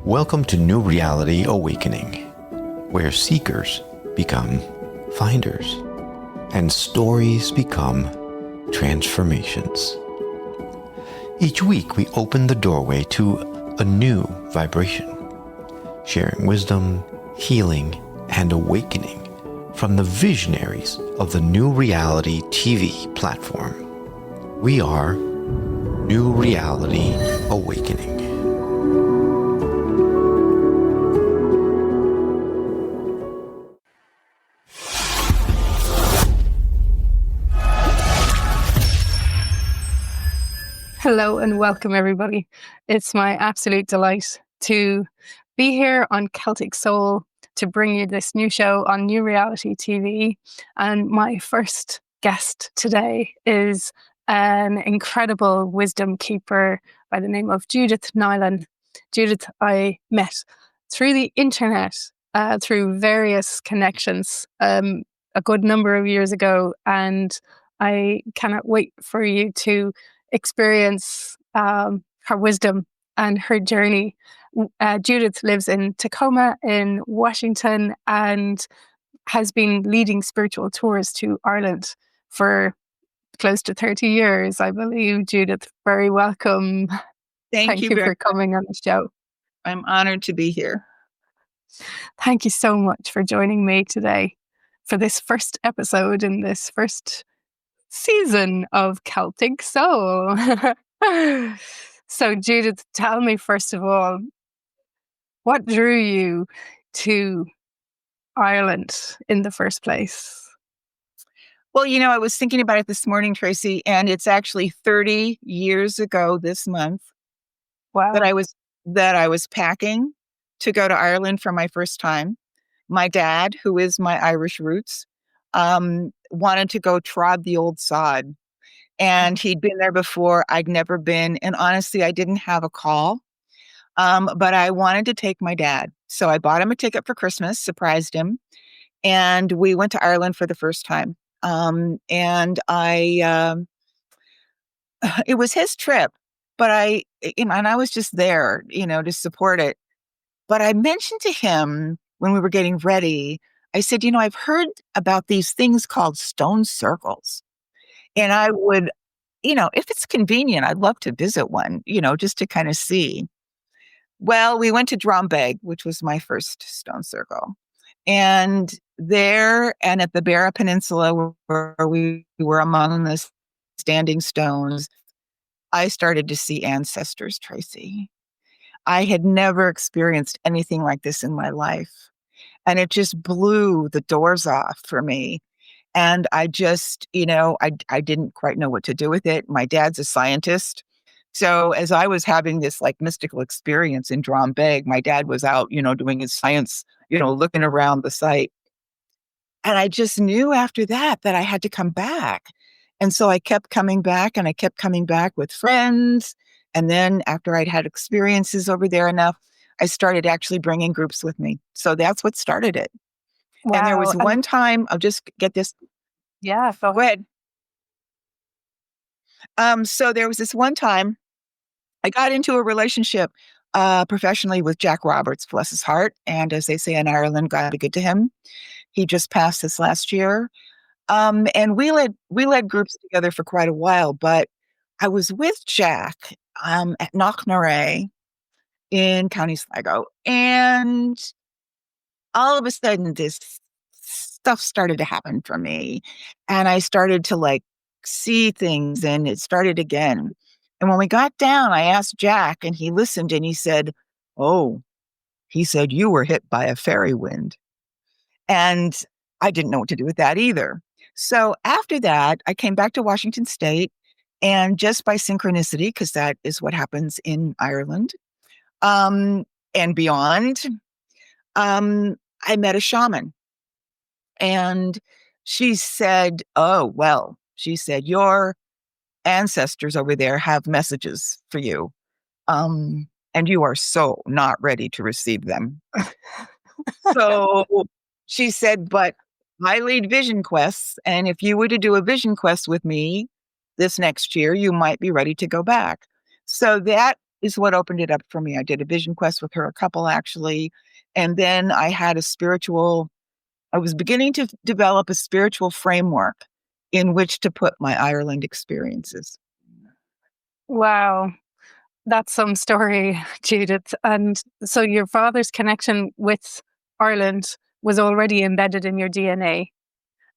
Welcome to New Reality Awakening, where seekers become finders and stories become transformations. Each week we open the doorway to a new vibration, sharing wisdom, healing, and awakening from the visionaries of the New Reality TV platform. We are New Reality Awakening. Hello and welcome, everybody. It's my absolute delight to be here on Celtic Soul to bring you this new show on New Reality TV. And my first guest today is an incredible wisdom keeper by the name of Judith Nilan. Judith, I met through the internet, through various connections, a good number of years ago, and I cannot wait for you to experience her wisdom and her journey. Judith lives in Tacoma in Washington and has been leading spiritual tours to Ireland for close to 30 years, I believe. Judith, very welcome. Thank you for coming on the show. I'm honored to be here. Thank you so much for joining me today for this first episode in this first season of Celtic Soul. So, Judith, tell me first of all, what drew you to Ireland in the first place? Well, I was thinking about it this morning, Tracy, and it's actually 30 years ago this month. Wow. that I was packing to go to Ireland for my first time. My dad, who is my Irish roots, wanted to go trod the old sod. And he'd been there before. I'd never been. And honestly, I didn't have a call. But I wanted to take my dad. So I bought him a ticket for Christmas, surprised him. And we went to Ireland for the first time. It was his trip, but I was just there, to support it. But I mentioned to him when we were getting ready, I said, I've heard about these things called stone circles. And I would, if it's convenient, I'd love to visit one, just to kind of see. Well, we went to Drombeg, which was my first stone circle. And there and at the Beara Peninsula, where we were among the standing stones, I started to see ancestors, Tracy. I had never experienced anything like this in my life. And it just blew the doors off for me. And I just, I didn't quite know what to do with it. My dad's a scientist. So as I was having this like mystical experience in Drombeg, my dad was out, doing his science, looking around the site. And I just knew after that I had to come back. And so I kept coming back and I kept coming back with friends. And then after I'd had experiences over there enough, I started actually bringing groups with me. So that's what started it. Wow. And there was one time, I'll just get this. Yeah, go ahead. So there was this one time I got into a relationship professionally with Jack Roberts, bless his heart. And as they say in Ireland, God be good to him. He just passed this last year. And we led groups together for quite a while, but I was with Jack at Knocknarea in County Sligo. And all of a sudden, this stuff started to happen for me. And I started to see things, and it started again. And when we got down, I asked Jack, and he listened, and he said, you were hit by a fairy wind. And I didn't know what to do with that either. So after that, I came back to Washington State, and just by synchronicity, because that is what happens in Ireland and beyond, I met a shaman. And she said, your ancestors over there have messages for you. And you are so not ready to receive them. So she said, but I lead vision quests. And if you were to do a vision quest with me this next year, you might be ready to go back. So that is what opened it up for me. I did a vision quest with her, a couple actually. And then I was beginning to develop a spiritual framework in which to put my Ireland experiences. Wow. That's some story, Judith. And so your father's connection with Ireland was already embedded in your DNA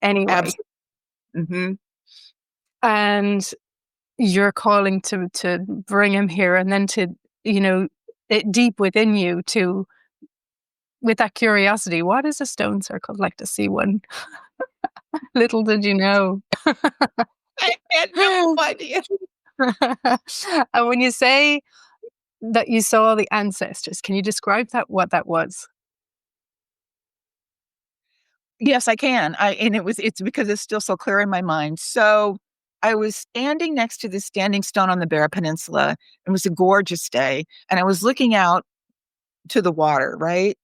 anyway. Absolutely. Mm-hmm. And you're calling to bring him here, and then to, deep within you to, with that curiosity, what is a stone circle? I'd like to see one. Little did you know. I had no idea. And when you say that you saw the ancestors, can you describe what that was? Yes, I can. It's because it's still so clear in my mind. So I was standing next to this standing stone on the Beara Peninsula. It was a gorgeous day. And I was looking out to the water, right?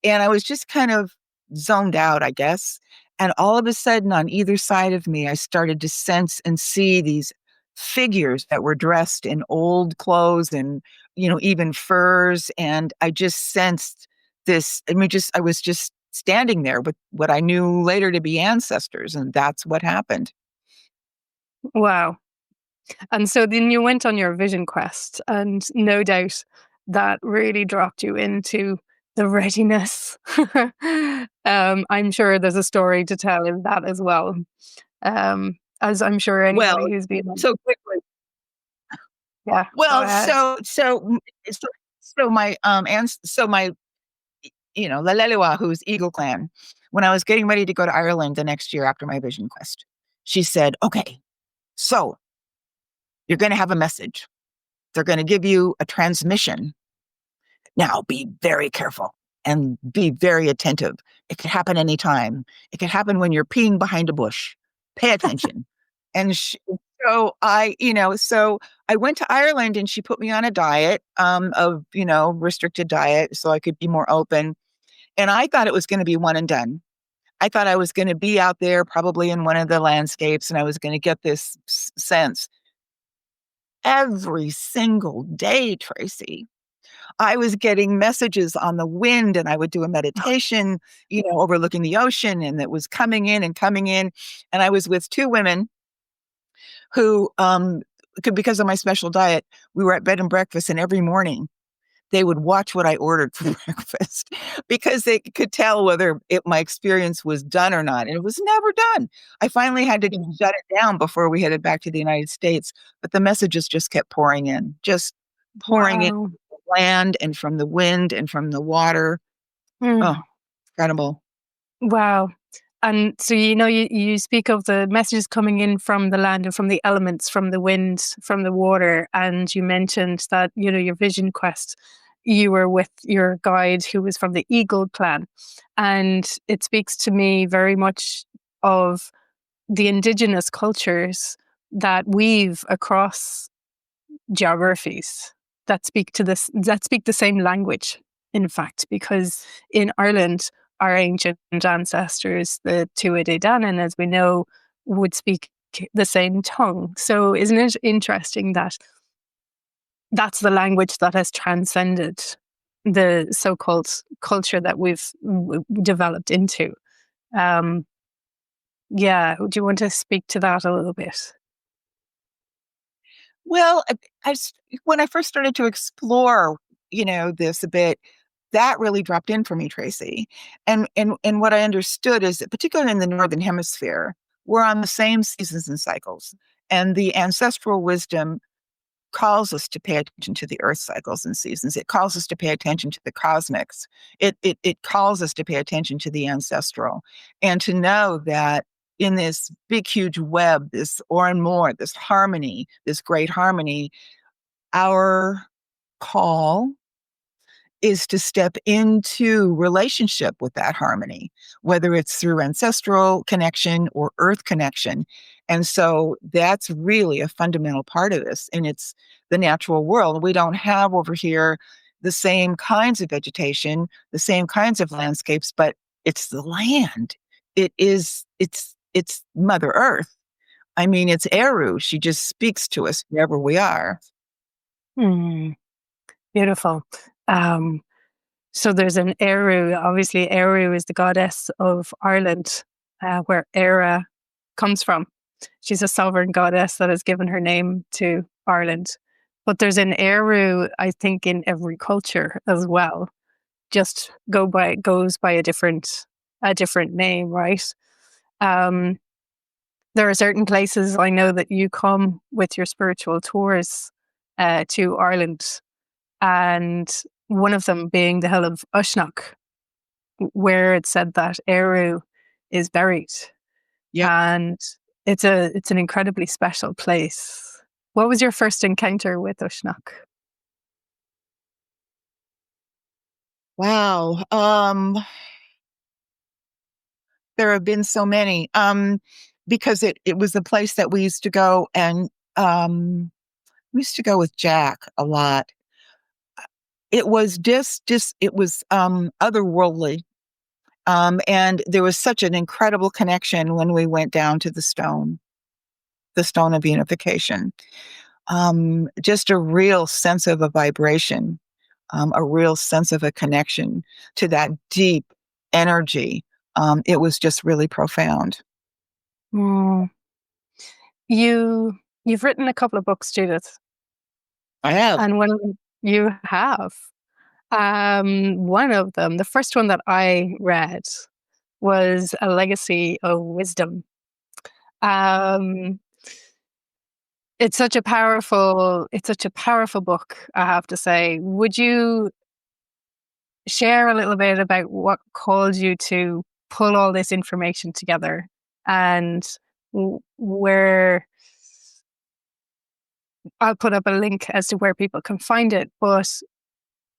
And I was just kind of zoned out, I guess. And all of a sudden, on either side of me, I started to sense and see these figures that were dressed in old clothes and, even furs. And I just sensed this. I was just standing there with what I knew later to be ancestors. And that's what happened. Wow. And so then you went on your vision quest, and no doubt that really dropped you into the readiness. I'm sure there's a story to tell in that as well. As I'm sure Well, anybody who's been, so quickly. yeah, go Well, ahead. so my so my Lalelewa, who's Eagle Clan, when I was getting ready to go to Ireland the next year after my vision quest, she said, "Okay, so you're going to have a message. They're going to give you a transmission. Now be very careful and be very attentive. It could happen anytime. It could happen when you're peeing behind a bush. Pay attention." And so I went to Ireland and she put me on a diet of, restricted diet so I could be more open. And I thought it was going to be one and done. I thought I was going to be out there probably in one of the landscapes and I was going to get this sense. Every single day, Treacy, I was getting messages on the wind and I would do a meditation, overlooking the ocean, and it was coming in and coming in. And I was with two women who, because of my special diet, we were at bed and breakfast, and every morning they would watch what I ordered for breakfast because they could tell whether my experience was done or not. And it was never done. I finally had to shut it down before we headed back to the United States, but the messages just kept pouring in, just pouring in Wow. from the land and from the wind and from the water. Oh, incredible. Wow. And so, you speak of the messages coming in from the land and from the elements, from the wind, from the water. And you mentioned that, your vision quest, you were with your guide who was from the Eagle clan. And it speaks to me very much of the indigenous cultures that weave across geographies that speak the same language, in fact, because in Ireland, our ancient ancestors, the Tuatha Dé Danann, as we know, would speak the same tongue. So isn't it interesting that that's the language that has transcended the so-called culture that we've developed into? Yeah, do you want to speak to that a little bit? Well, when I first started to explore, this a bit, that really dropped in for me, Treacy. And what I understood is that, particularly in the Northern Hemisphere, we're on the same seasons and cycles. And the ancestral wisdom calls us to pay attention to the earth cycles and seasons. It calls us to pay attention to the cosmics. It calls us to pay attention to the ancestral, and to know that in this big, huge web, this this harmony, this great harmony, our call is to step into relationship with that harmony, whether it's through ancestral connection or earth connection. And so that's really a fundamental part of this. And it's the natural world. We don't have over here the same kinds of vegetation, the same kinds of landscapes, but it's the land. It's Mother Earth. I mean, it's Eru. She just speaks to us wherever we are. Hmm. Beautiful. So there's an Eru. Obviously, Eru is the goddess of Ireland, where Era comes from. She's a sovereign goddess that has given her name to Ireland. But there's an Eru, I think, in every culture as well. Just goes by a different name, right? There are certain places I know that you come with your spiritual tours to Ireland, and one of them being the hill of Ushnock, where it said that Eru is buried. Yep. And it's an incredibly special place. What was your first encounter with Ushnock? Wow. There have been so many. Because it was the place that we used to go, and we used to go with Jack a lot. It was just it was otherworldly. And there was such an incredible connection when we went down to the stone of unification. Just a real sense of a vibration, a real sense of a connection to that deep energy. It was just really profound. Mm. You've written a couple of books, Judith, I have. and one of them you have. One of them, the first one that I read, was A Legacy of Wisdom. It's such a powerful book, I have to say. Would you share a little bit about what caused you to pull all this information together, and where I'll put up a link as to where people can find it, but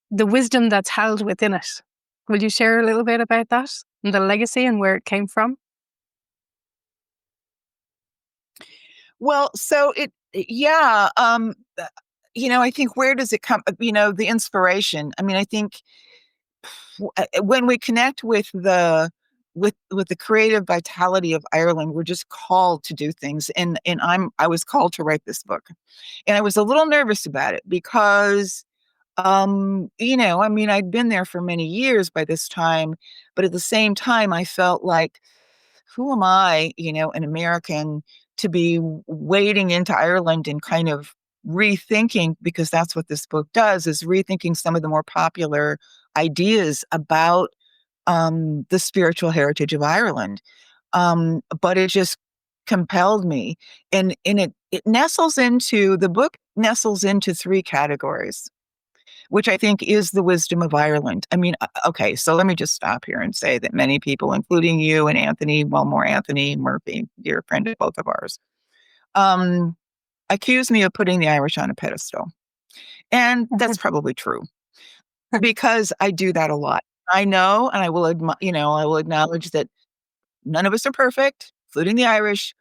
the wisdom that's held within it. Will you share a little bit about that and the legacy and where it came from? Well, so yeah. I think, where does it come? The inspiration. I mean, I think when we connect with with the creative vitality of Ireland, we're just called to do things. And I was called to write this book, and I was a little nervous about it because, I mean, I'd been there for many years by this time, but at the same time, I felt like, who am I, an American, to be wading into Ireland and kind of rethinking, because that's what this book does, is rethinking some of the more popular ideas about the spiritual heritage of Ireland. But it just compelled me. And the book nestles into three categories, which I think is the wisdom of Ireland. I mean, okay, so let me just stop here and say that many people, including you and Anthony, well, more Anthony Murphy, dear friend of both of ours, accuse me of putting the Irish on a pedestal. And that's probably true, because I do that a lot. I know, and I will acknowledge that none of us are perfect, including the Irish.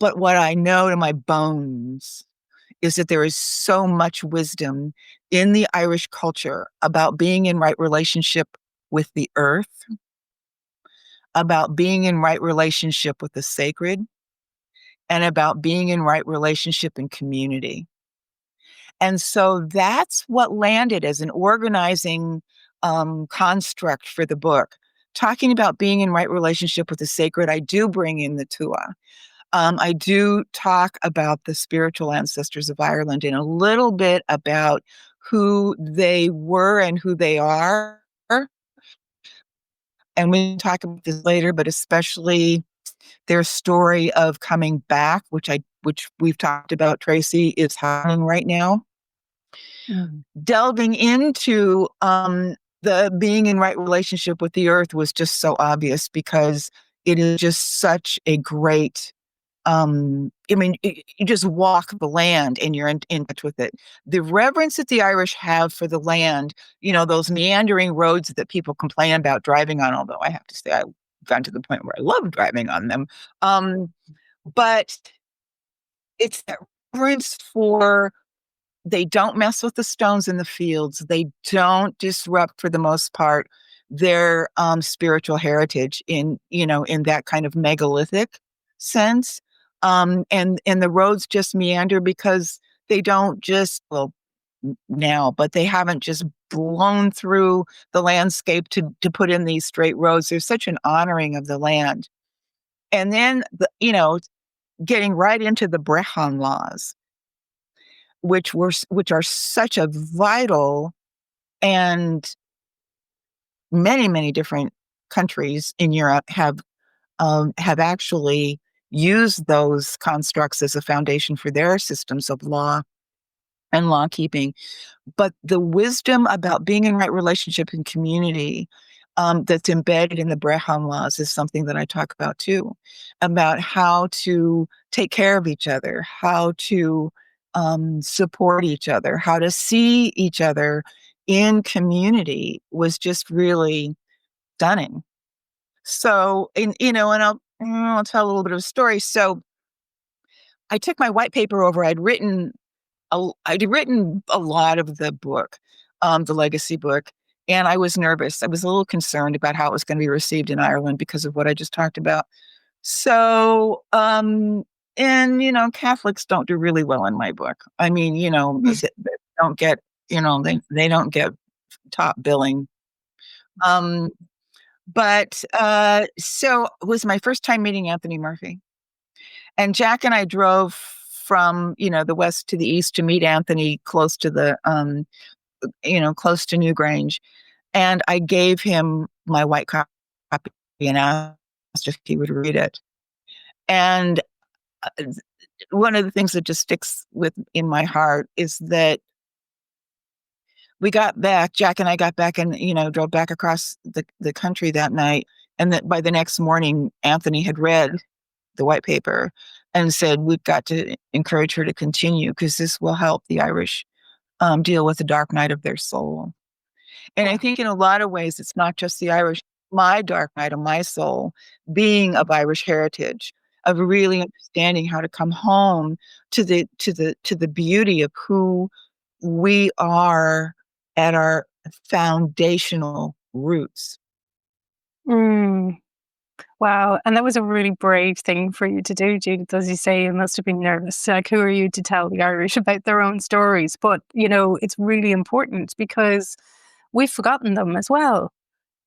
But what I know to my bones is that there is so much wisdom in the Irish culture about being in right relationship with the earth, about being in right relationship with the sacred, and about being in right relationship in community. And so that's what landed as an organizing construct for the book. Talking about being in right relationship with the sacred, I do bring in the Tua. I do talk about the spiritual ancestors of Ireland and a little bit about who they were and who they are. And we can talk about this later, but especially their story of coming back, which we've talked about, Treacy, is happening right now. Delving into the being in right relationship with the earth was just so obvious, because it is just such a great, I mean, you just walk the land and you're in touch with it. The reverence that the Irish have for the land, those meandering roads that people complain about driving on, although I have to say I've gotten to the point where I love driving on them. But it's that reverence for, they don't mess with the stones in the fields. They don't disrupt, for the most part, their spiritual heritage in that kind of megalithic sense. And the roads just meander because they don't just, well, now, but they haven't just blown through the landscape to put in these straight roads. There's such an honoring of the land. And then, getting right into the Brehon laws, which are such a vital, and many, many different countries in Europe have actually used those constructs as a foundation for their systems of law and law keeping. But the wisdom about being in right relationship and community that's embedded in the Brehon laws is something that I talk about too, about how to take care of each other, how to support each other, how to see each other in community was just really stunning. So, and I'll tell a little bit of a story. So I took my white paper over. I'd written a lot of the book, the legacy book, and I was nervous. I was a little concerned about how it was going to be received in Ireland because of what I just talked about. So, Catholics don't do really well in my book. I mean, they don't get, they don't get top billing. But so it was my first time meeting Anthony Murphy. And Jack and I drove from, the west to the east to meet Anthony close to close to Newgrange. And I gave him my white copy and asked if he would read it. And one of the things that just sticks in my heart is that Jack and I got back and, drove back across the country that night. And that by the next morning, Anthony had read the white paper and said, we've got to encourage her to continue because this will help the Irish deal with the dark night of their soul. And I think in a lot of ways, it's not just the Irish, my dark night of my soul, being of Irish heritage, of really understanding how to come home to the beauty of who we are at our foundational roots. Wow. And that was a really brave thing for you to do, Judith. As you say, you must have been nervous. Like, who are you to tell the Irish about their own stories? But, it's really important because we've forgotten them as well.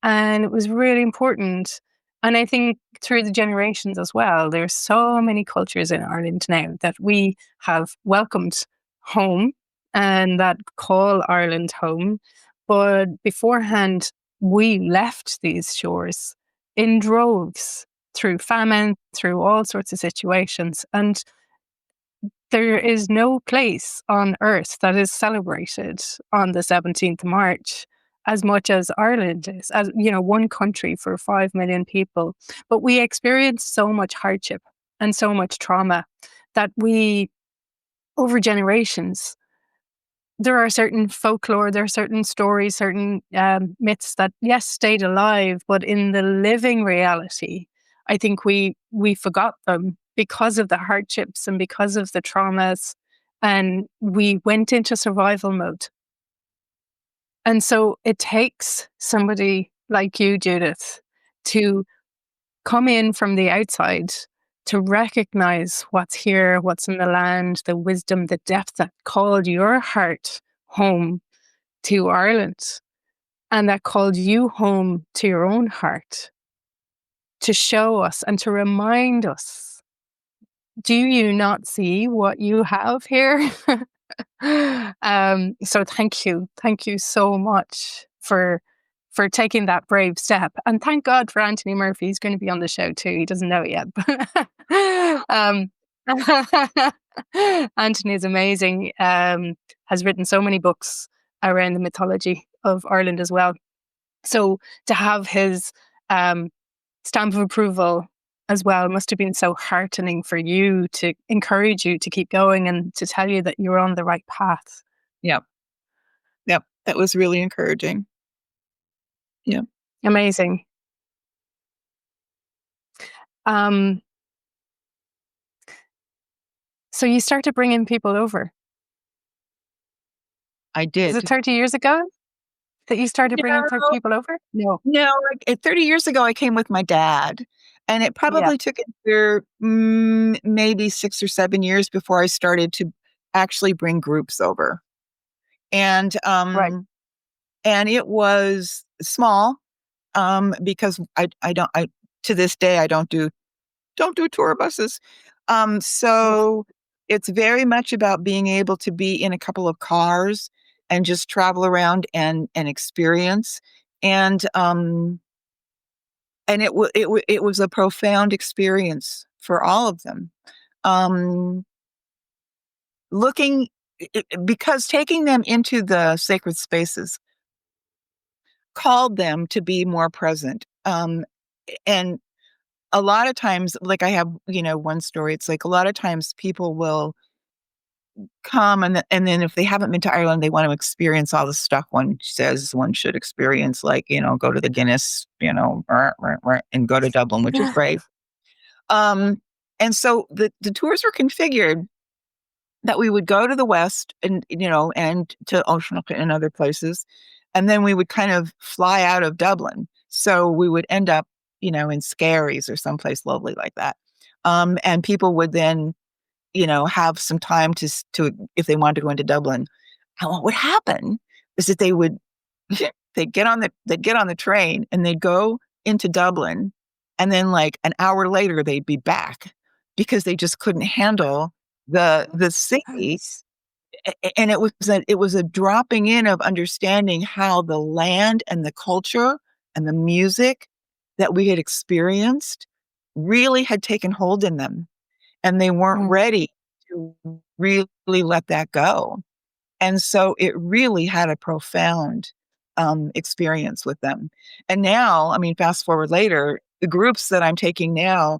And it was really important. And I think through the generations as well, there's so many cultures in Ireland now that we have welcomed home and that call Ireland home. But beforehand, we left these shores in droves through famine, through all sorts of situations. And there is no place on earth that is celebrated on the 17th of March as much as Ireland is, as one country for 5 million people. But we experience so much hardship and so much trauma that we, over generations, there are certain folklore, there are certain stories, certain myths that, yes, stayed alive, but in the living reality, I think we forgot them because of the hardships and because of the traumas, and we went into survival mode. And so it takes somebody like you, Judith, to come in from the outside to recognize what's here, what's in the land, the wisdom, the depth that called your heart home to Ireland and that called you home to your own heart, to show us and to remind us, do you not see what you have here? So thank you so much for taking that brave step, and thank God for Anthony Murphy. He's going to be on the show too. He doesn't know it yet, but Anthony is amazing. Has written so many books around the mythology of Ireland as well. So to have his stamp of approval as well must have been so heartening for you, to encourage you to keep going and to tell you that you're on the right path. Yep. That was really encouraging. Yeah. Amazing. So you started bringing people over. I did. Was it 30 years ago that you started bringing people over? No, 30 years ago, I came with my dad. And it probably took maybe 6 or 7 years before I started to actually bring groups over. And Right. and it was small, because I to this day I don't do tour buses. Yeah. So it's very much about being able to be in a couple of cars and just travel around and experience. And it was a profound experience for all of them. Um, looking because taking them into the sacred spaces called them to be more present. And a lot of times, like I have, one story, it's like a lot of times people will come and then if they haven't been to Ireland, they want to experience all the stuff one says one should experience, like, go to the Guinness, and go to Dublin, which is great. Um, and so the tours were configured that we would go to the West and to Oceanic and other places. And then we would kind of fly out of Dublin. So we would end up, in Skerries or someplace lovely like that. And people would then, have some time to, if they wanted to go into Dublin. And what would happen is that they'd get on the train and they'd go into Dublin. And then like an hour later, they'd be back because they just couldn't handle the city. And it was a dropping in of understanding how the land and the culture and the music that we had experienced really had taken hold in them, and they weren't Mm. ready to really let that go. And so it really had a profound experience with them. And now, I mean, fast forward later, the groups that I'm taking now,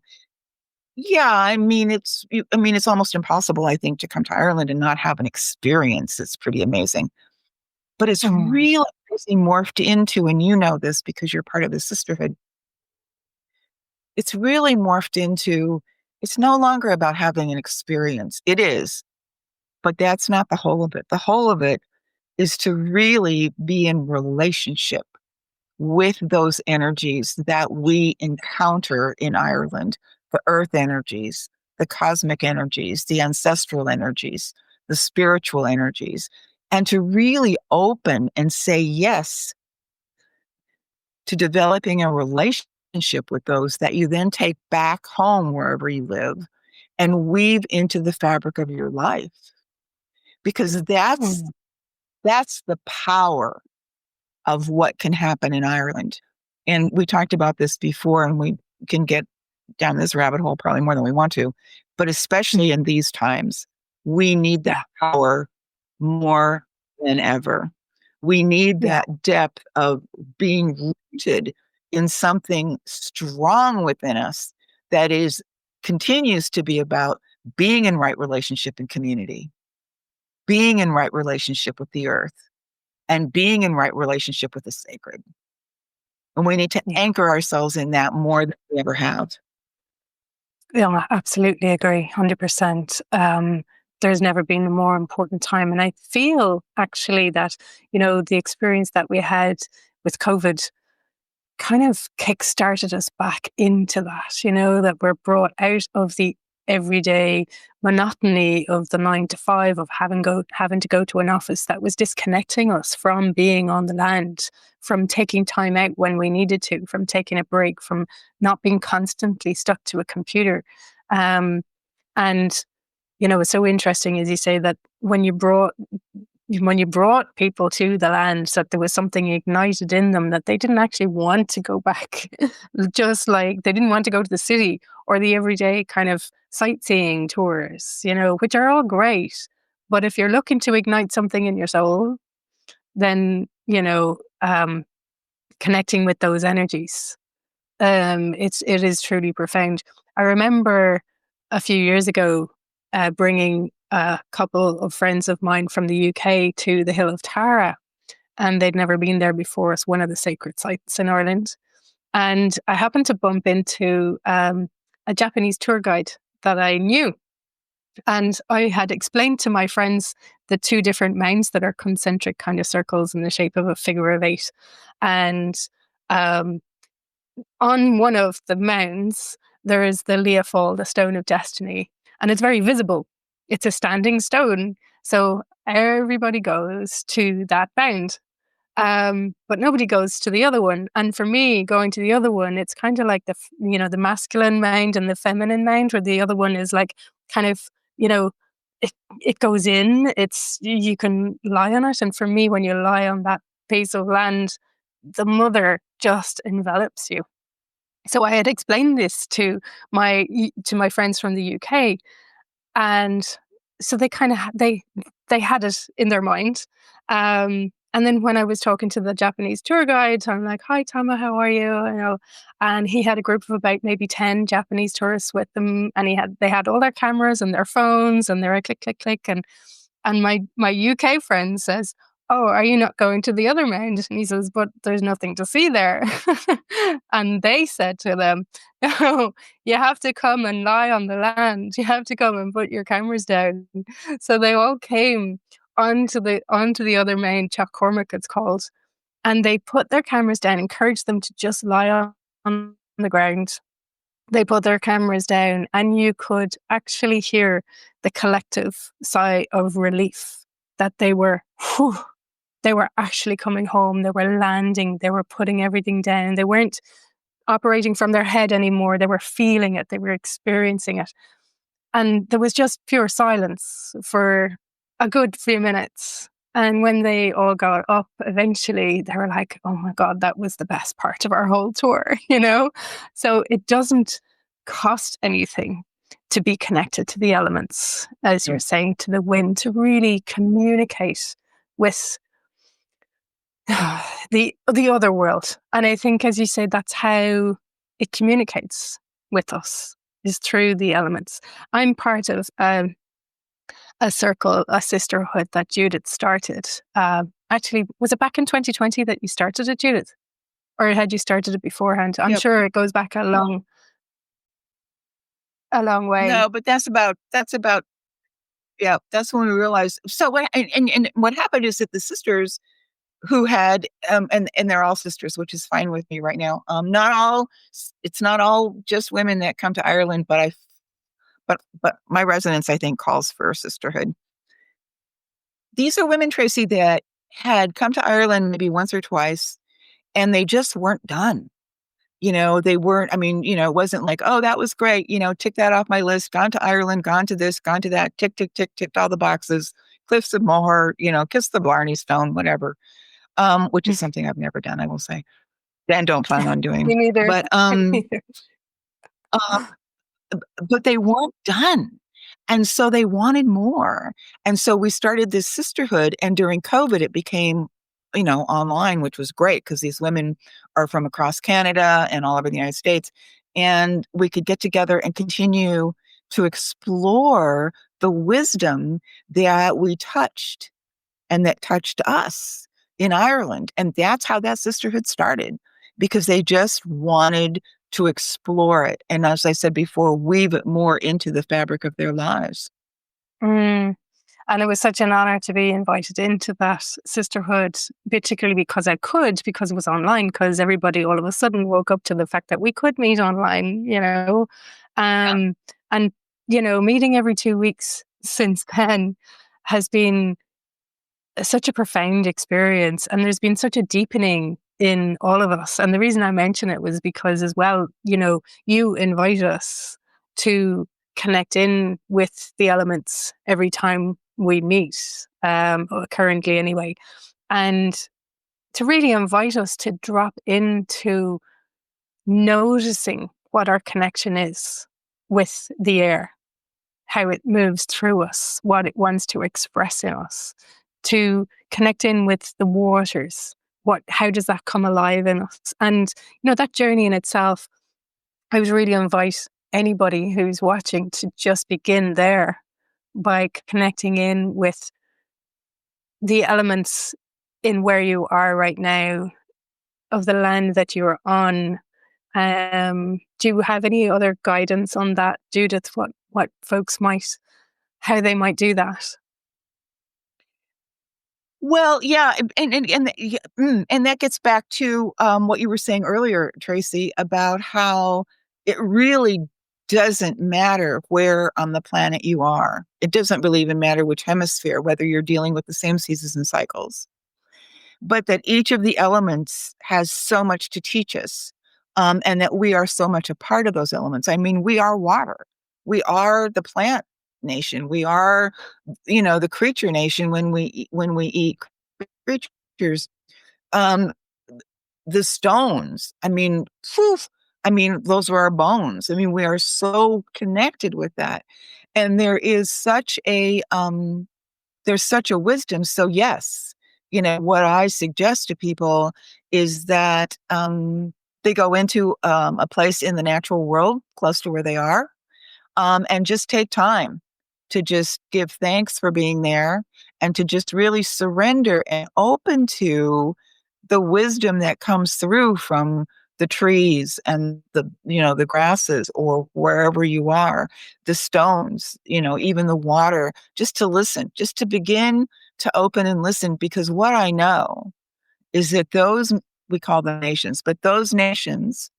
yeah, it's almost impossible, I think, to come to Ireland and not have an experience. It's pretty amazing. But it's Mm. really morphed into, and you know this because you're part of the sisterhood, it's really morphed into, it's no longer about having an experience. It is, but that's not the whole of it. The whole of it is to really be in relationship with those energies that we encounter in Ireland, the earth energies, the cosmic energies, the ancestral energies, the spiritual energies, and to really open and say yes to developing a relationship with those that you then take back home wherever you live and weave into the fabric of your life. Because Mm. that's the power of what can happen in Ireland. And we talked about this before, and we can get down this rabbit hole probably more than we want to. But especially in these times, we need Yeah. that power more than ever. We need Yeah. that depth of being rooted in something strong within us that continues to be about being in right relationship and community, being in right relationship with the earth, and being in right relationship with the sacred. And we need to Yeah. anchor ourselves in that more than we ever have. Yeah, I absolutely agree, 100%. There's never been a more important time. And I feel actually that, the experience that we had with COVID kind of kick-started us back into that, that we're brought out of the everyday monotony of the 9 to 5 of having to go to an office that was disconnecting us from being on the land, from taking time out when we needed to, from taking a break, from not being constantly stuck to a computer. And it's so interesting, as you say, that when you brought people to the land, that there was something ignited in them that they didn't actually want to go back. Just like they didn't want to go to the city or the everyday kind of sightseeing tours, which are all great. But if you're looking to ignite something in your soul, then, connecting with those energies, it is truly profound. I remember a few years ago bringing a couple of friends of mine from the UK to the Hill of Tara, and they'd never been there before. It's one of the sacred sites in Ireland. And I happened to bump into a Japanese tour guide that I knew. And I had explained to my friends the 2 different mounds that are concentric kind of circles in the shape of a figure of 8. And um, on one of the mounds, there is the Leafall, the Stone of Destiny, and it's very visible. it's a standing stone. So everybody goes to that mound. But nobody goes to the other one. And for me, going to the other one, it's kind of like the masculine mound and the feminine mound, where the other one is like kind of, it goes in, you can lie on it. And for me, when you lie on that piece of land, the mother just envelops you. So I had explained this to my friends from the UK, and so they kind of they had it in their mind. And then when I was talking to the Japanese tour guide, I'm like, "Hi, Tama, how are you?" And he had a group of about maybe 10 Japanese tourists with them, and they had all their cameras and their phones, and they were click, click, click, and my UK friend says, "Oh, are you not going to the other mound?" And he says, "But there's nothing to see there." And they said to them, "No, you have to come and lie on the land. You have to come and put your cameras down." So they all came onto the other mound, Chuck Cormac it's called, and they put their cameras down, encouraged them to just lie on the ground. They put their cameras down, and you could actually hear the collective sigh of relief that they were actually coming home. They were landing. They were putting everything down. They weren't operating from their head anymore. They were feeling it. They were experiencing it. And there was just pure silence for a good few minutes. And when they all got up, eventually they were like, "Oh my God, that was the best part of our whole tour," So it doesn't cost anything to be connected to the elements, as you're saying, to the wind, to really communicate with the other world. And I think, as you say, that's how it communicates with us, is through the elements. I'm part of a circle, a sisterhood that Judith started. Actually, was it back in 2020 that you started it, Judith? Or had you started it beforehand? I'm sure it goes back a long way. No, but that's when we realized. So what happened is that the sisters who had, and they're all sisters, which is fine with me right now. It's not all just women that come to Ireland, but my resonance, I think, calls for a sisterhood. These are women, Treacy, that had come to Ireland maybe once or twice, and they just weren't done. They weren't, it wasn't like, "Oh, that was great. Tick that off my list. Gone to Ireland, gone to this, gone to that, tick, tick, tick, ticked all the boxes, Cliffs of Moher, kissed the Blarney Stone, whatever." Which is something I've never done, I will say, and don't plan on doing. Me neither. But but they weren't done. And so they wanted more. And so we started this sisterhood. And during COVID, it became, online, which was great because these women are from across Canada and all over the United States. And we could get together and continue to explore the wisdom that we touched and that touched us in Ireland. And that's how that sisterhood started, because they just wanted to explore it. And as I said before, weave it more into the fabric of their lives. And it was such an honor to be invited into that sisterhood, particularly because because it was online, because everybody all of a sudden woke up to the fact that we could meet online, and, meeting every 2 weeks since then has been such a profound experience. And there's been such a deepening in all of us. And the reason I mention it was because, as well, you invite us to connect in with the elements every time we meet, currently anyway, and to really invite us to drop into noticing what our connection is with the air, how it moves through us, what it wants to express in us, to connect in with the waters. How does that come alive in us? And, that journey in itself, I would really invite anybody who's watching to just begin there by connecting in with the elements in where you are right now, of the land that you're on. Do you have any other guidance on that, Judith? What folks how they might do that? Well, yeah, and that gets back to what you were saying earlier, Treacy, about how it really doesn't matter where on the planet you are. It doesn't really even matter which hemisphere, whether you're dealing with the same seasons and cycles, but that each of the elements has so much to teach us, and that we are so much a part of those elements. I mean, we are water. We are the plant nation. We are, the creature nation when we eat creatures. Um, the stones. I mean, phew, those were our bones. I mean, we are so connected with that. And there's such a wisdom. So yes, what I suggest to people is that they go into a place in the natural world close to where they are, and just take time to just give thanks for being there, and to just really surrender and open to the wisdom that comes through from the trees and the grasses, or wherever you are, the stones, even the water, just to listen, just to begin to open and listen. Because what I know is that we call them nations, but those nations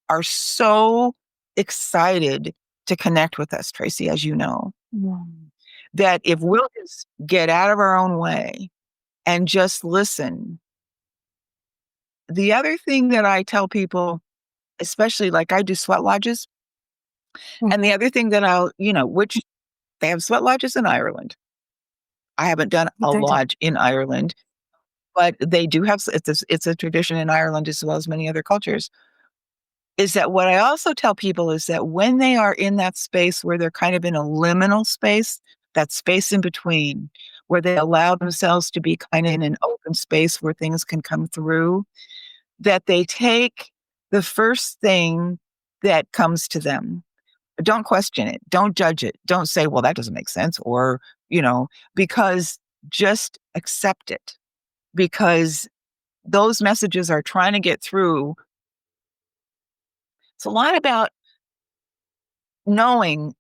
are so excited to connect with us, Treacy, as you know, that if we'll just get out of our own way and just listen. The other thing that I tell people, especially like I do sweat lodges, and the other thing that which they have sweat lodges in Ireland. I haven't done a lodge in Ireland, but they do have, it's a tradition in Ireland as well as many other cultures. Is that what I also tell people is that when they are in that space where they're kind of in a liminal space, that space in between, where they allow themselves to be kind of in an open space where things can come through, that they take the first thing that comes to them. Don't question it. Don't judge it. Don't say, well, that doesn't make sense, or, because just accept it, because those messages are trying to get through. It's a lot about knowing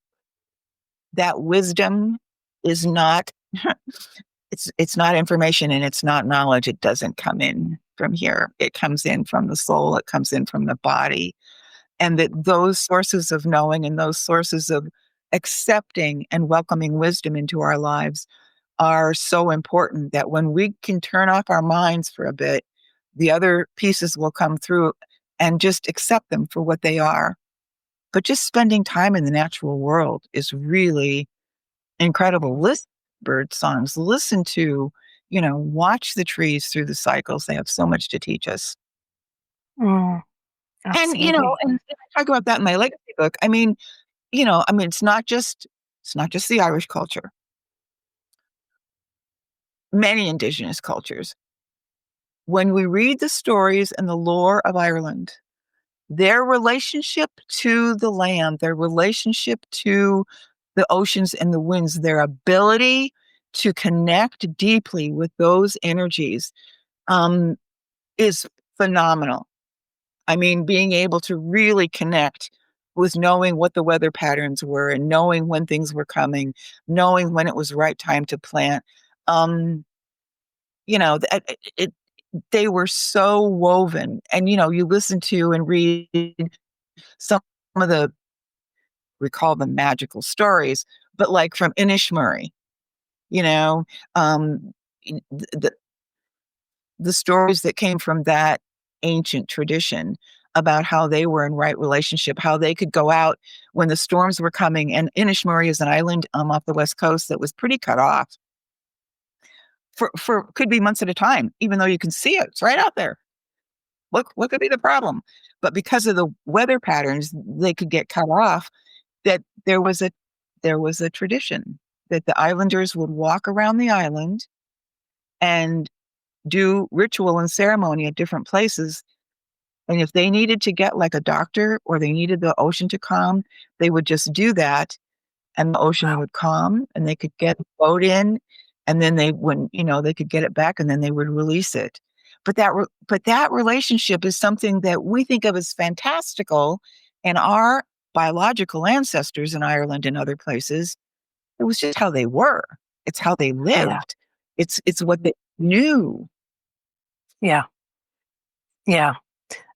that wisdom is not, it's not information, and it's not knowledge. It doesn't come in from here. It comes in from the soul. It comes in from the body. And that those sources of knowing and those sources of accepting and welcoming wisdom into our lives are so important, that when we can turn off our minds for a bit, the other pieces will come through, and just accept them for what they are. But just spending time in the natural world is really incredible. Listen to bird songs, listen to, watch the trees through the cycles. They have so much to teach us. Absolutely. And I talk about that in my legacy book. It's not just the Irish culture. Many indigenous cultures. When we read the stories and the lore of Ireland, their relationship to the land, their relationship to the oceans and the winds, their ability to connect deeply with those energies, is phenomenal. Being able to really connect with knowing what the weather patterns were, and knowing when things were coming, knowing when it was the right time to plant. They were so woven. And, you listen to and read some of we call them magical stories, but like from Inishmurray, um, the, the stories that came from that ancient tradition about how they were in right relationship, how they could go out when the storms were coming. And Inishmurray is an island off the west coast that was pretty cut off for could be months at a time, even though you can see it. It's right out there. What could be the problem? But because of the weather patterns, they could get cut off. That there was a tradition that the islanders would walk around the island and do ritual and ceremony at different places. And if they needed to get like a doctor, or they needed the ocean to calm, they would just do that, and the ocean would calm, and they could get a boat in, and then they could get it back, and then they would release it. But that relationship is something that we think of as fantastical, and our biological ancestors in Ireland and other places, it was just how they were. It's how they lived. It's what they knew. Yeah.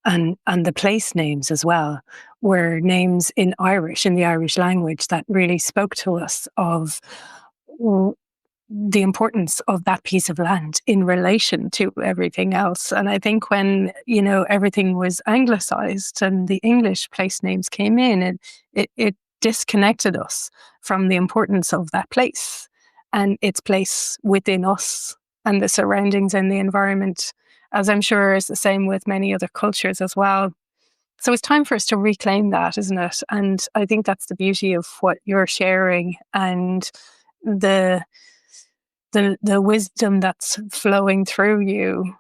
and the place names as well were names in Irish, in the Irish language, that really spoke to us of the importance of that piece of land in relation to everything else. And I think when, everything was anglicized and the English place names came in, it disconnected us from the importance of that place and its place within us and the surroundings and the environment, as I'm sure is the same with many other cultures as well. So it's time for us to reclaim that, isn't it? And I think that's the beauty of what you're sharing, and the wisdom that's flowing through you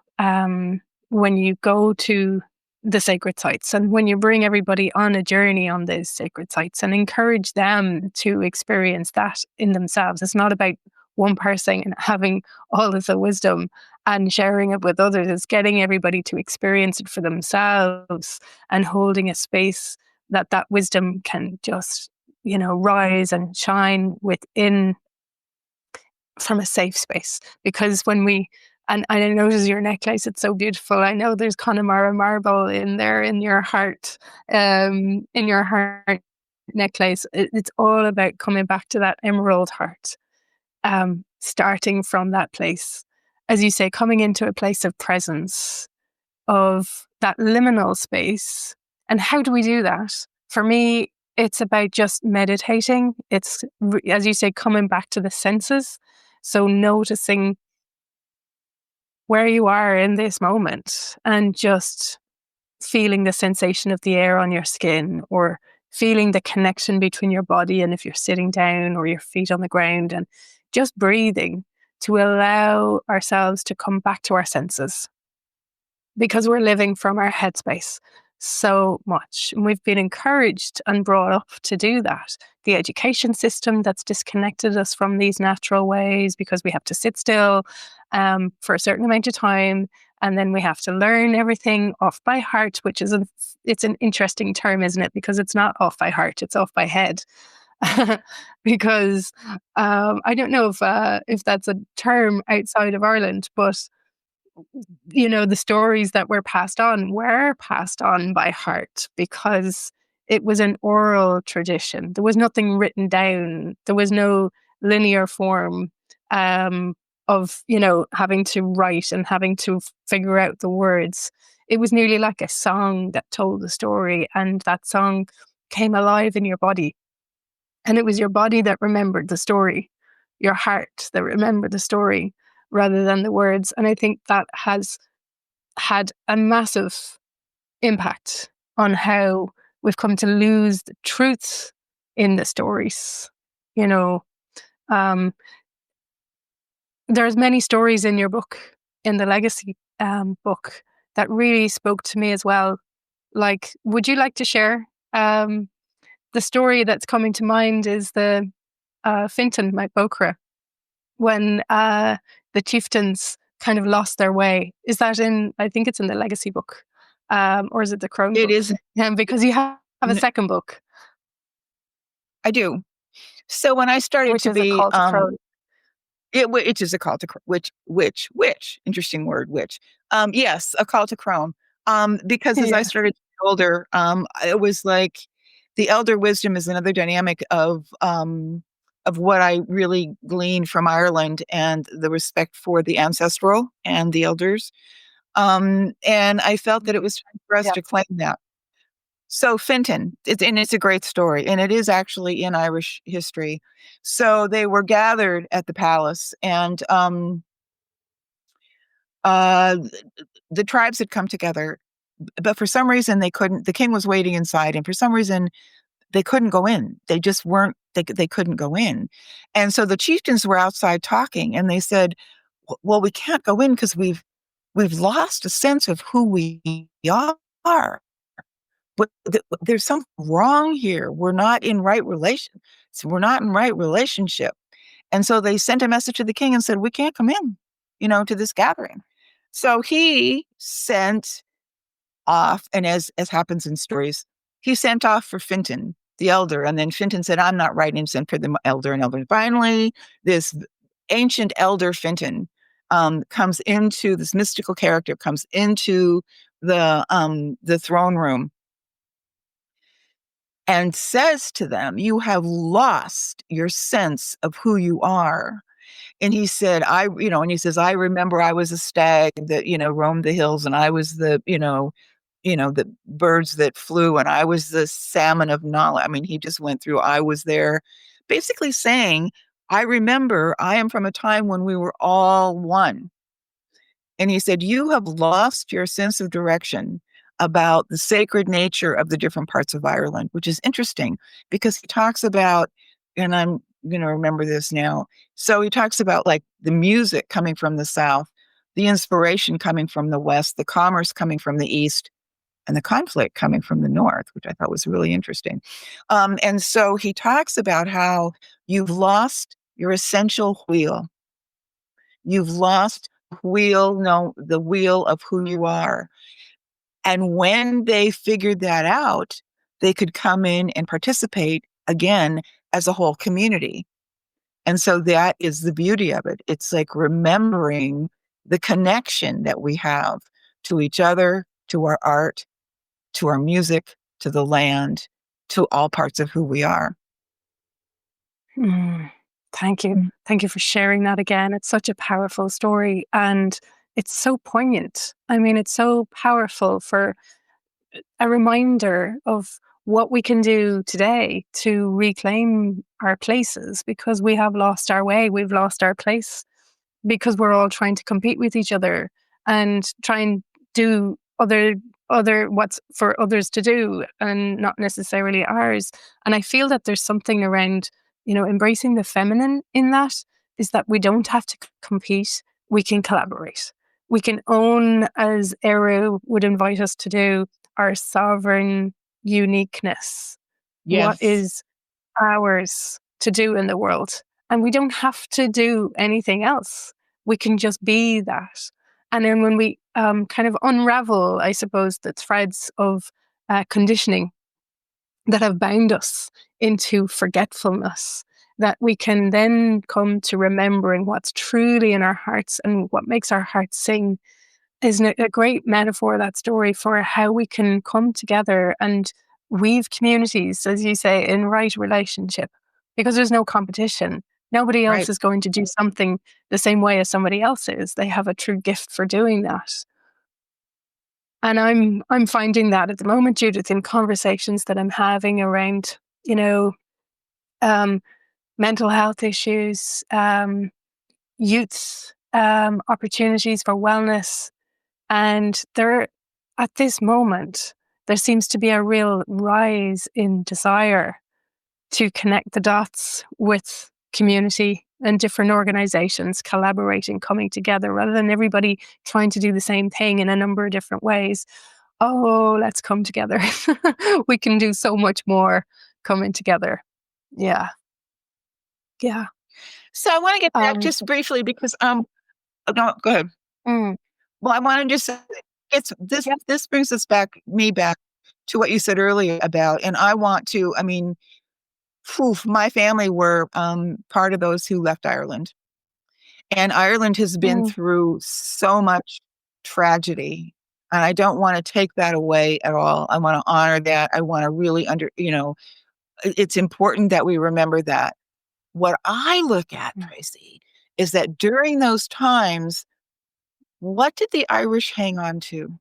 when you go to the sacred sites, and when you bring everybody on a journey on those sacred sites and encourage them to experience that in themselves. It's not about one person and having all of the wisdom and sharing it with others. It's getting everybody to experience it for themselves and holding a space that wisdom can just, rise and shine within, from a safe space. Because when we, and I notice your necklace, it's so beautiful. I know there's Connemara marble in there in your heart necklace. It's all about coming back to that emerald heart, starting from that place, as you say, coming into a place of presence, of that liminal space. And how do we do that? For me, it's about just meditating. It's, as you say, coming back to the senses. So noticing where you are in this moment and just feeling the sensation of the air on your skin, or feeling the connection between your body and if you're sitting down or your feet on the ground, and just breathing to allow ourselves to come back to our senses, because we're living from our headspace so much. And we've been encouraged and brought up to do that. The education system that's disconnected us from these natural ways, because we have to sit still for a certain amount of time, and then we have to learn everything off by heart, which is it's an interesting term, isn't it? Because it's not off by heart, it's off by head. Because I don't know if that's a term outside of Ireland, but the stories that were passed on by heart, because it was an oral tradition. There was nothing written down. There was no linear form of, having to write and having to figure out the words. It was nearly like a song that told the story, and that song came alive in your body. And it was your body that remembered the story, your heart that remembered the story, rather than the words. And I think that has had a massive impact on how we've come to lose the truth in the stories. There's many stories in your book, in the Legacy book, that really spoke to me as well. Like, would you like to share? The story that's coming to mind is the Fintan Mac Bocra, when the chieftains kind of lost their way. Is that I think it's in the Legacy book, or is it the Crone book? It is. Because you have a second book. I do. So when I started which to is be, a call to Crone. It is a call to which interesting word, which. Yes, a call to Crone. Because as I started to get older, it was like the elder wisdom is another dynamic of what I really gleaned from Ireland, and the respect for the ancestral and the elders. And I felt that it was time for us to claim that. So Fintan, it's a great story, and it is actually in Irish history. So they were gathered at the palace, and the tribes had come together, but for some reason they couldn't. The king was waiting inside, and for some reason they couldn't go in. They just weren't. They couldn't go in, and so the chieftains were outside talking, and they said, "Well, we can't go in because we've lost a sense of who we are. But there's something wrong here. We're not in right relation. So we're not in right relationship." And so they sent a message to the king and said, "We can't come in, to this gathering." So he sent off, and as happens in stories, he sent off for Fintan, the elder, and then Fintan said, "I'm not right," and sent for the elder and elder. Finally, this ancient elder Fintan comes into this mystical character, comes into the throne room and says to them, "You have lost your sense of who you are." And he said, and he says, "I remember I was a stag that, roamed the hills, and I was the birds that flew, and I was the salmon of knowledge." I mean, he just went through, I was there, basically saying, "I remember I am from a time when we were all one." And he said, "You have lost your sense of direction about the sacred nature of the different parts of Ireland," which is interesting because he talks about, and I'm going to remember this now. So he talks about like the music coming from the south, the inspiration coming from the west, the commerce coming from the east, and the conflict coming from the north, which I thought was really interesting. And so he talks about how you've lost your essential wheel. You've lost the wheel of who you are. And when they figured that out, they could come in and participate again as a whole community. And so that is the beauty of it. It's like remembering the connection that we have to each other, to our art, to our music, to the land, to all parts of who we are. Thank you. Thank you for sharing that again. It's such a powerful story and it's so poignant. I mean, it's so powerful for a reminder of what we can do today to reclaim our places because we have lost our way. We've lost our place because we're all trying to compete with each other and try and do other what's for others to do and not necessarily ours. And I feel that there's something around, embracing the feminine in that is that we don't have to compete. We can collaborate. We can own, as Eru would invite us to do, our sovereign uniqueness. Yes. What is ours to do in the world? And we don't have to do anything else. We can just be that. And then when we kind of unravel, I suppose, the threads of conditioning that have bound us into forgetfulness, that we can then come to remembering what's truly in our hearts and what makes our hearts sing, is a great metaphor, that story, for how we can come together and weave communities, as you say, in right relationship, because there's no competition. Nobody else Right. is going to do something the same way as somebody else is. They have a true gift for doing that. And I'm finding that at the moment, Judith, in conversations that I'm having around, mental health issues, youth opportunities for wellness. And at this moment, there seems to be a real rise in desire to connect the dots with community and different organizations collaborating, coming together, rather than everybody trying to do the same thing in a number of different ways. Oh, let's come together. We can do so much more coming together. Yeah. Yeah. So I want to get back just briefly because no, go ahead. Mm. Well, I want to just say this brings me back to what you said earlier about, and I want to, my family were part of those who left Ireland. And Ireland has been through so much tragedy. And I don't want to take that away at all. I want to honor that. I want to really it's important that we remember that. What I look at, Treacy, is that during those times, what did the Irish hang on to?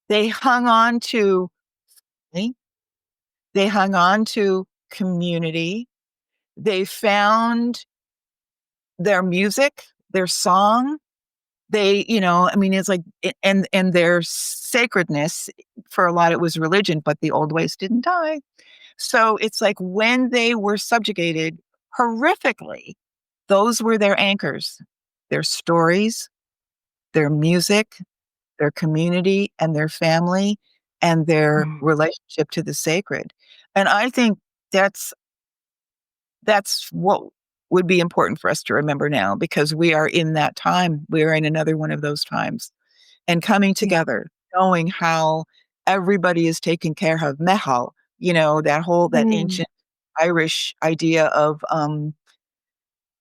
They hung on to they hung on to community. They found their music, their song. They, it's like, and their sacredness. For a lot, it was religion, but the old ways didn't die. So it's like when they were subjugated horrifically, those were their anchors, their stories, their music, their community, and their family, and their relationship to the sacred. And I think that's what would be important for us to remember now, because we are in that time. We are in another one of those times. And coming together, knowing how everybody is taken care of, mehal, that ancient Irish idea of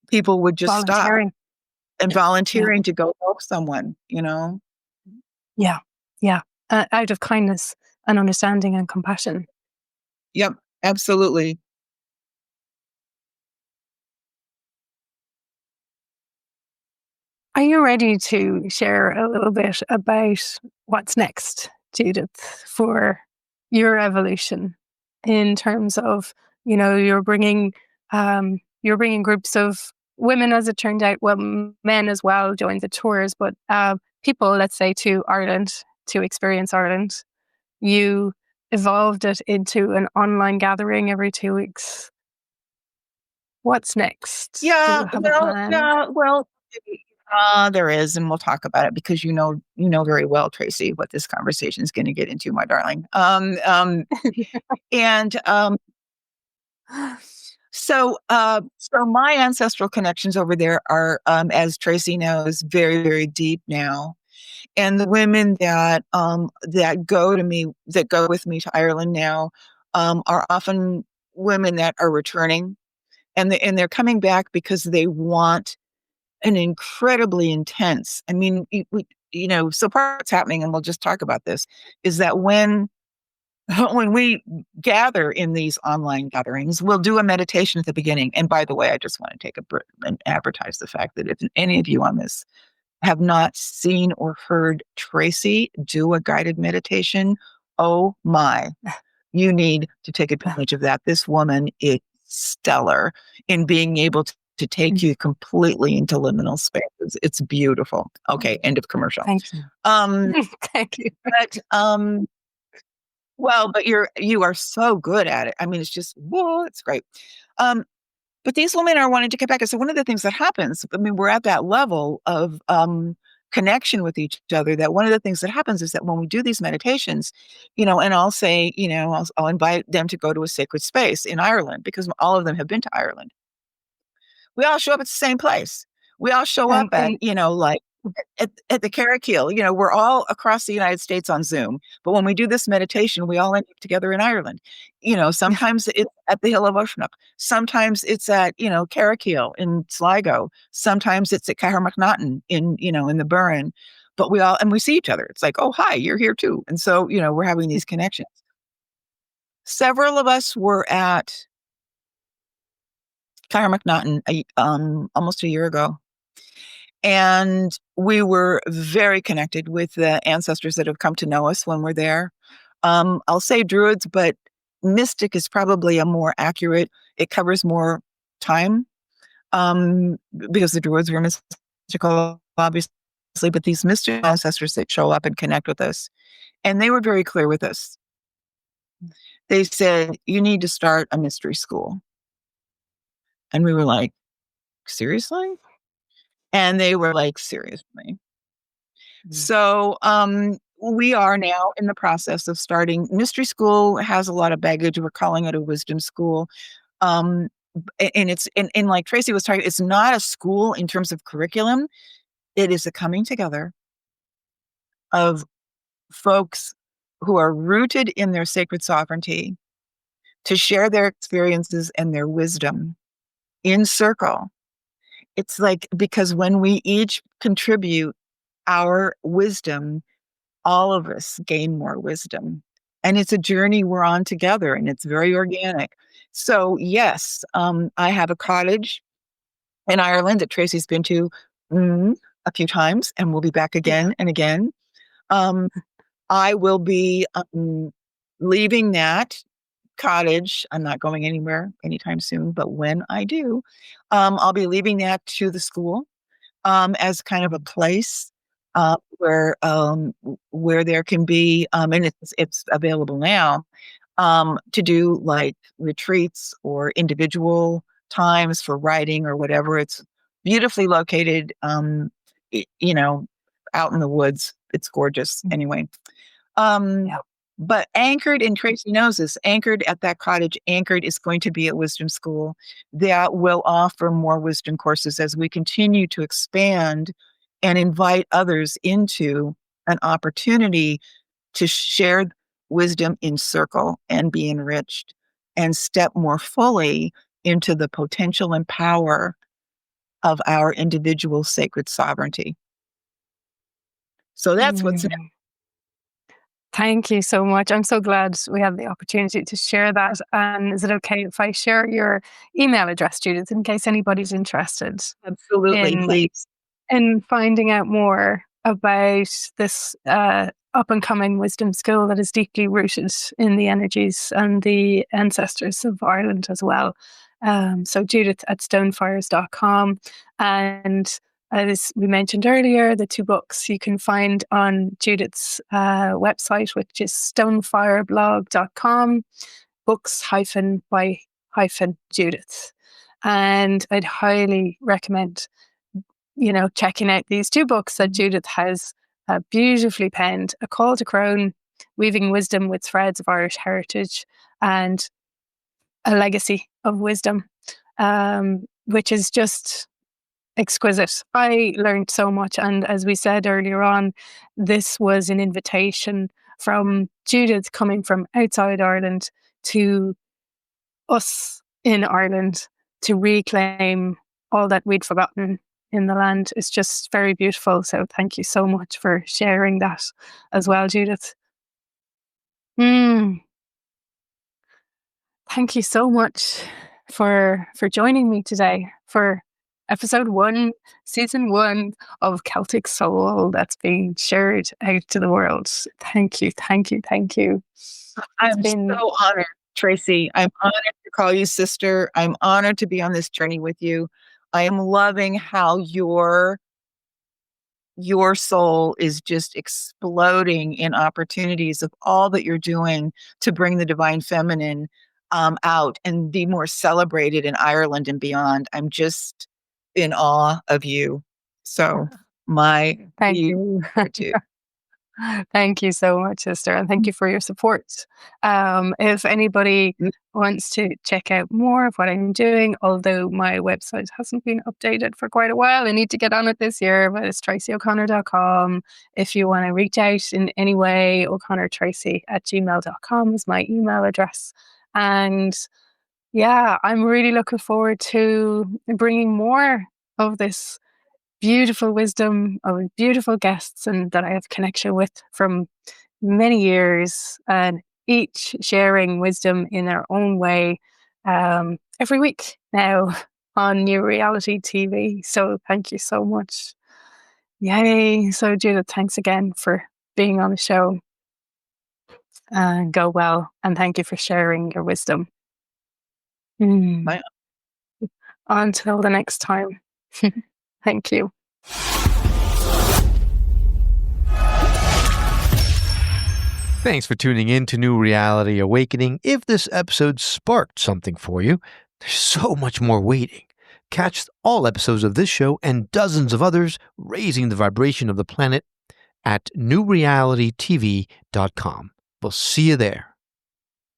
people would just stop. and volunteering to go help someone, Yeah. Yeah. Out of kindness and understanding and compassion. Yep, absolutely. Are you ready to share a little bit about what's next, Judith, for your evolution in terms of, you're bringing groups of women, as it turned out, well, men as well joined the tours, but people, let's say, to Ireland to experience Ireland. You evolved it into an online gathering every 2 weeks. What's next? Do Yeah, you have a plan? there is, and we'll talk about it because you know very well, Treacy, what this conversation is going to get into, my darling. And so my ancestral connections over there are, as Treacy knows, very, very deep now. And the women that go with me to Ireland now, are often women that are returning, and they're coming back because they want an incredibly intense. I mean, so part of what's happening, and we'll just talk about this, is that when we gather in these online gatherings, we'll do a meditation at the beginning. And by the way, I just want to take a break and advertise the fact that if any of you on this have not seen or heard Treacy do a guided meditation, oh my, you need to take advantage of that. This woman is stellar in being able to take you completely into liminal spaces. It's beautiful. Okay, end of commercial. Thank you. Thank you. But you are so good at it. I mean, it's just, whoa, it's great. But these women are wanting to get back. And so one of the things that happens, I mean, we're at that level of connection with each other, that one of the things that happens is that when we do these meditations, and I'll say, I'll invite them to go to a sacred space in Ireland, because all of them have been to Ireland. We all show up at the same place. We all show up at, like at the Carrickeel. We're all across the United States on Zoom, but when we do this meditation, we all end up together in Ireland. Sometimes it's at the Hill of Oceanup. Sometimes it's at, Carrickeel in Sligo. Sometimes it's at Cahermacnaghten in the Burren. But we see each other. It's like, oh, hi, you're here too. And so, we're having these connections. Several of us were at Cahermacnaghten almost a year ago. And we were very connected with the ancestors that have come to know us when we're there. I'll say druids, but mystic is probably a more accurate. It covers more time, because the druids were mystical, obviously, but these mystical ancestors that show up and connect with us. And they were very clear with us. They said, you need to start a mystery school. And we were like, seriously? And they were like, seriously. So we are now in the process of starting. Mystery School has a lot of baggage. We're calling it a wisdom school. And it's, and like Treacy was talking, it's not a school in terms of curriculum. It is a coming together of folks who are rooted in their sacred sovereignty to share their experiences and their wisdom in circle. It's like, because when we each contribute our wisdom, all of us gain more wisdom. And it's a journey we're on together, and it's very organic. So yes, I have a cottage in Ireland that Treacy's been to a few times, and we'll be back again and again. I will be leaving that cottage. I'm not going anywhere anytime soon, but when I do, I'll be leaving that to the school as kind of a place where there can be, and it's available now, to do like retreats or individual times for writing or whatever. It's beautifully located, out in the woods. It's gorgeous anyway. But anchored, and Treacy knows this, anchored at that cottage, anchored is going to be a wisdom school that will offer more wisdom courses as we continue to expand and invite others into an opportunity to share wisdom in circle and be enriched and step more fully into the potential and power of our individual sacred sovereignty. So that's what's next. Thank you so much. I'm so glad we have the opportunity to share that. And is it okay if I share your email address, Judith, in case anybody's interested? Absolutely, please. In finding out more about this up and coming wisdom school that is deeply rooted in the energies and the ancestors of Ireland as well. So Judith at stonefires.com. And as we mentioned earlier, the 2 books you can find on Judith's website, which is stonefireblog.com, books-by-Judith. And I'd highly recommend, checking out these 2 books that Judith has beautifully penned: A Call to Crown, Weaving Wisdom with Threads of Irish Heritage, and A Legacy of Wisdom, which is just exquisite. I learned so much. And as we said earlier on, this was an invitation from Judith coming from outside Ireland to us in Ireland to reclaim all that we'd forgotten in the land. It's just very beautiful. So thank you so much for sharing that as well, Judith. Thank you so much for joining me today for episode 1, season 1 of Celtic Soul that's being shared out to the world. Thank you. I'm so honored, Treacy. I'm honored to call you sister. I'm honored to be on this journey with you. I am loving how your soul is just exploding in opportunities of all that you're doing to bring the divine feminine out and be more celebrated in Ireland and beyond. I'm just in awe of you. So thank you. Thank you so much, sister, and thank you for your support. If anybody wants to check out more of what I'm doing, although my website hasn't been updated for quite a while, I need to get on it this year, but it's tracyo'connor.com. If you want to reach out in any way, o'connortracy@gmail.com is my email address. And yeah, I'm really looking forward to bringing more of this beautiful wisdom of beautiful guests and that I have connection with from many years, and each sharing wisdom in their own way every week now on New Reality TV. So thank you so much. Yay. So Judith, thanks again for being on the show. Go well, and thank you for sharing your wisdom. Until the next time. Thank you. Thanks for tuning in to New Reality Awakening. If this episode sparked something for you, there's so much more waiting. Catch all episodes of this show and dozens of others raising the vibration of the planet at newrealitytv.com. We'll see you there.